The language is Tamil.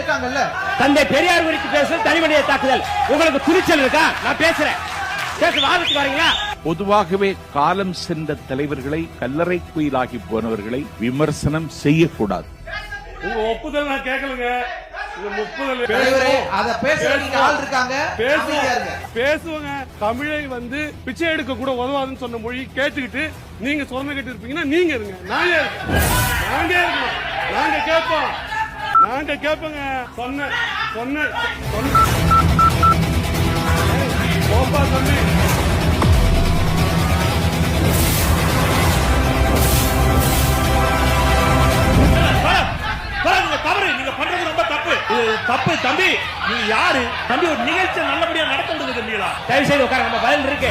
இருக்காங்கல்ல. தந்தை பெரியார் குறித்து பேசுறது தனிமனித தாக்குதல். உங்களுக்கு துணிச்சல் இருக்கா? நான் பேசுறேன். வாதத்துக்கு வரீங்களா? பொதுவாகவே காலம் சென்ற தலைவர்களை, கல்லறை குயிலாகி போனவர்களை விமர்சனம் செய்யக்கூடாது. உங்க ஒப்புதல் நான் கேட்கலங்க. பேசுவாங்க. தமிழை வந்து பிச்சை எடுக்க கூட உதவாதுன்னு சொன்ன மொழி கேட்டுக்கிட்டு நீங்க சொன்ன கேட்டு இருப்பீங்கன்னா நீங்க இருங்க. நாங்க கேட்போம். நாங்க கேட்போங்க. சொன்ன போப்பா தம்பி. தவறு நீங்க பண்றது ரொம்ப தப்பு. தப்பு தம்பி. நீங்க யாரு தம்பி? ஒரு நிகழ்ச்சி நல்லபடியா நடத்த முடியுது. தயவு செய்து உட்கார. நம்ம பதில் இருக்கு.